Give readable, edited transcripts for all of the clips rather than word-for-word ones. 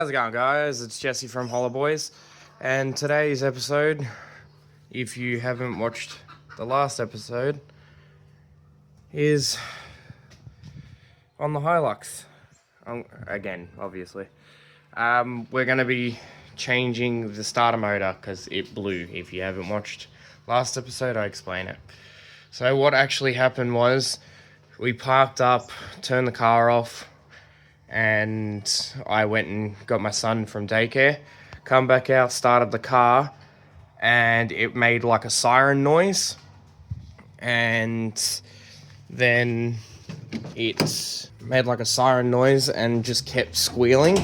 How's it going, guys? It's Jesse from Holla Boys, and today's episode, if you haven't watched the last episode, is on the Hilux. Again, obviously. We're going to be changing the starter motor because it blew. If you haven't watched last episode, I explain it. So what actually happened was we parked up, turned the car off, and I went and got my son from daycare, come back out, started the car, and it made like a siren noise, and then it made like a siren noise and just kept squealing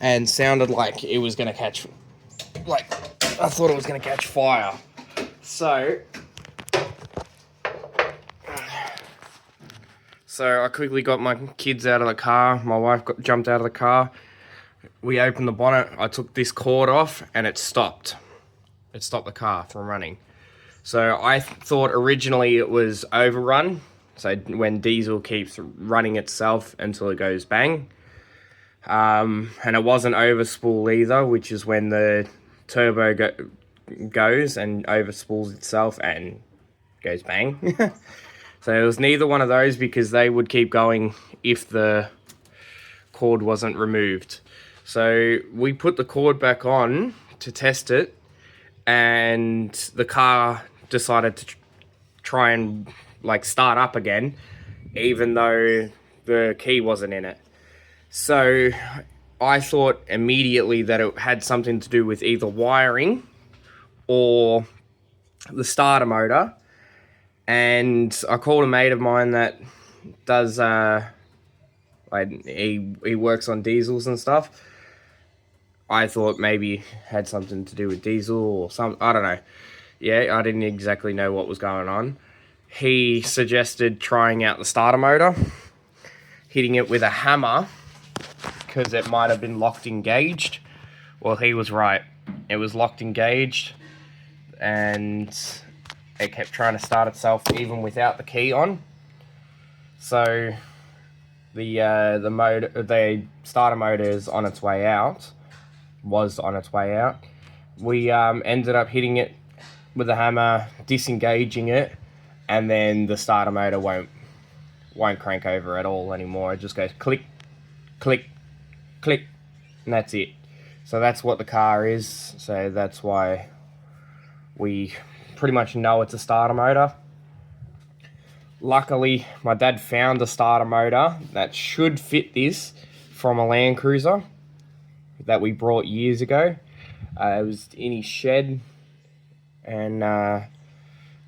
and sounded like it was gonna catch, like I thought it was gonna catch fire. So I quickly got my kids out of the car. My wife jumped out of the car. We opened the bonnet. I took this cord off and it stopped. It stopped the car from running. So I thought originally it was overrun. So when diesel keeps running itself until it goes bang. And it wasn't overspool either, which is when the turbo goes and overspools itself and goes bang. So it was neither one of those because they would keep going if the cord wasn't removed. So we put the cord back on to test it, and the car decided to try and like start up again, even though the key wasn't in it. So I thought immediately that it had something to do with either wiring or the starter motor. And I called a mate of mine that does, he works on diesels and stuff. I thought maybe it had something to do with diesel or something, I don't know. Yeah, I didn't exactly know what was going on. He suggested trying out the starter motor, hitting it with a hammer, because it might have been locked engaged. Well, he was right. It was locked engaged, and it kept trying to start itself even without the key on. So the starter motor is on its way out. Was on its way out. We ended up hitting it with a hammer, disengaging it, and then the starter motor won't crank over at all anymore. It just goes click, click, click, and that's it. So that's what the car is. So that's why we pretty much know it's a starter motor. Luckily, my dad found a starter motor that should fit this from a Land Cruiser that we brought years ago. It was in his shed, and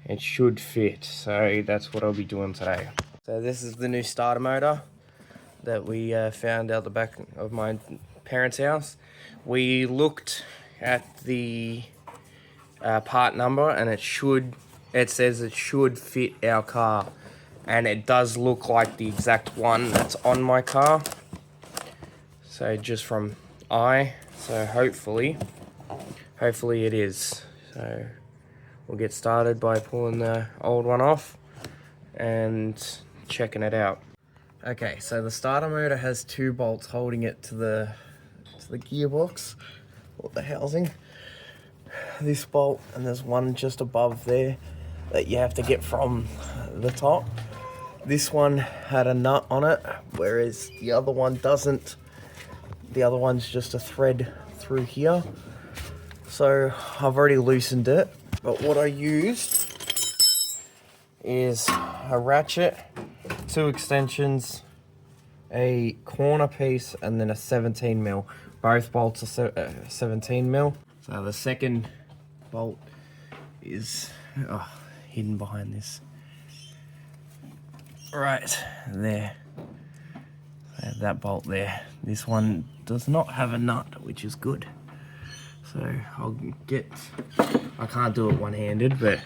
it should fit. So that's what I'll be doing today. So this is the new starter motor that we found out the back of my parents' house. We looked at the part number, and it says it should fit our car, and it does look like the exact one that's on my car. So just from so hopefully it is. So we'll get started by pulling the old one off and checking it out. Okay, so the starter motor has 2 bolts holding it to the gearbox or the housing. This bolt, and there's one just above there that you have to get from the top. This one had a nut on it, whereas the other one doesn't. The other one's just a thread through here. So I've already loosened it, but what I used is a ratchet, 2 extensions, a corner piece, and then a 17mm. Both bolts are 17mm. So the second bolt is hidden behind this. Right there. That bolt there. This one does not have a nut, which is good. So I can't do it one-handed, but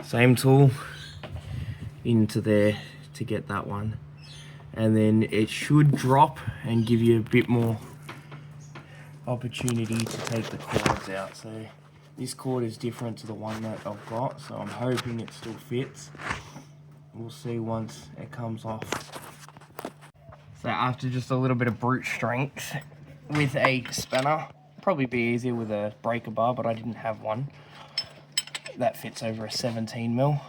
same tool into there to get that one. And then it should drop and give you a bit more opportunity to take the cords out. So this cord is different to the one that I've got, so I'm hoping it still fits. We'll see once it comes off. So after just a little bit of brute strength, with a spanner. Probably be easier with a breaker bar, but I didn't have one. That fits over a 17mm.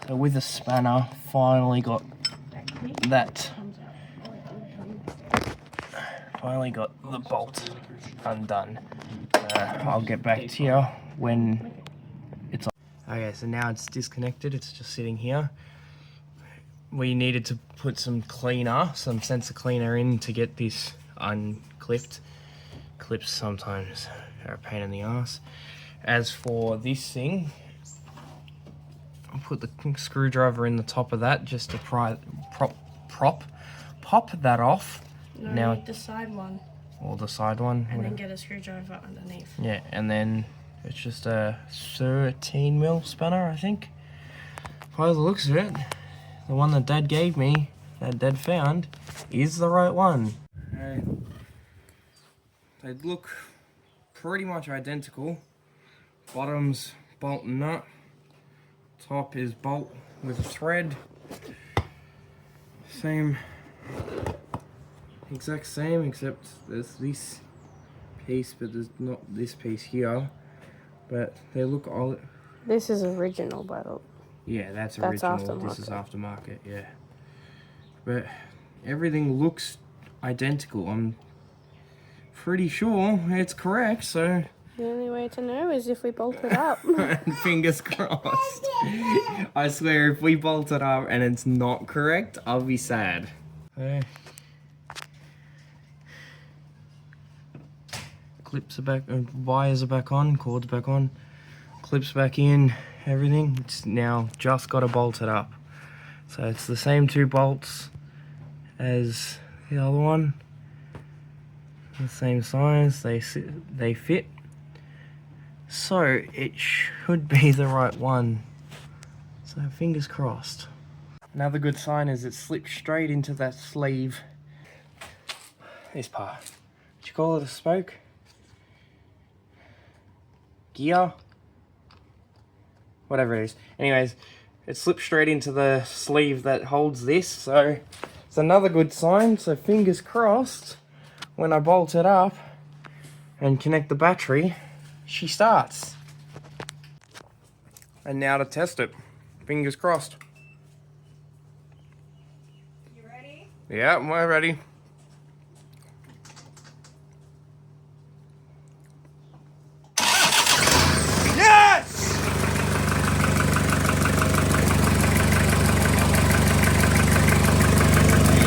So with a spanner, finally got that. Finally got the bolt undone. I'll get back to you when it's on. Okay, so now it's disconnected. It's just sitting here. We needed to put some sensor cleaner in to get this unclipped. Clips sometimes are a pain in the ass. As for this thing, I'll put the screwdriver in the top of that just to pop that off. No, now the side one. Or the side one. And then get a screwdriver underneath. Yeah, and then it's just a 13mm spanner, I think. By the looks of it, the one that Dad gave me, that Dad found, is the right one. They look pretty much identical. Bottom's bolt and nut. Top is bolt with a thread. Same, exact same, except there's this piece, but there's not this piece here. But they look all... This is original bolt. Yeah, that's original. Aftermarket. This is aftermarket, yeah. But everything looks identical. I'm pretty sure it's correct, so... The only way to know is if we bolt it up. Fingers crossed. I swear, if we bolt it up and it's not correct, I'll be sad. Okay. Clips are back, wires are back on, cords back on, clips back in, everything. It's now just got to bolt it up. So it's the same 2 bolts as the other one. The same size, they fit. So it should be the right one. So fingers crossed. Another good sign is it slipped straight into that sleeve. This part. Did you call it a spoke? Gear? Whatever it is. Anyways, it slipped straight into the sleeve that holds this, so it's another good sign. So fingers crossed, when I bolt it up and connect the battery, she starts. And now to test it. Fingers crossed. You ready? Yeah, we're ready. Yes!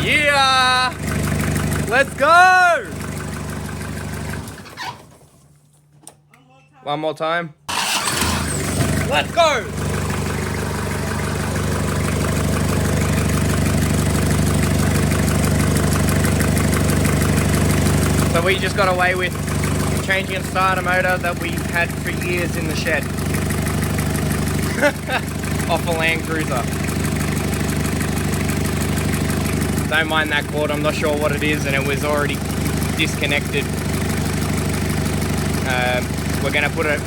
Yeah! Let's go! One more time. Let's go! So we just got away with changing a starter motor that we had for years in the shed. Off a Land Cruiser. Don't mind that cord, I'm not sure what it is, and it was already disconnected. We're going to put it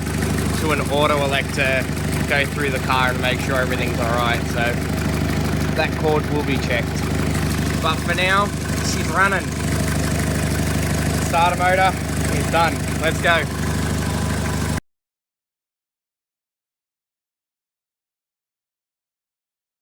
to an auto elect to go through the car and make sure everything's alright, so that cord will be checked. But for now, she's running. Starter motor is done. Let's go.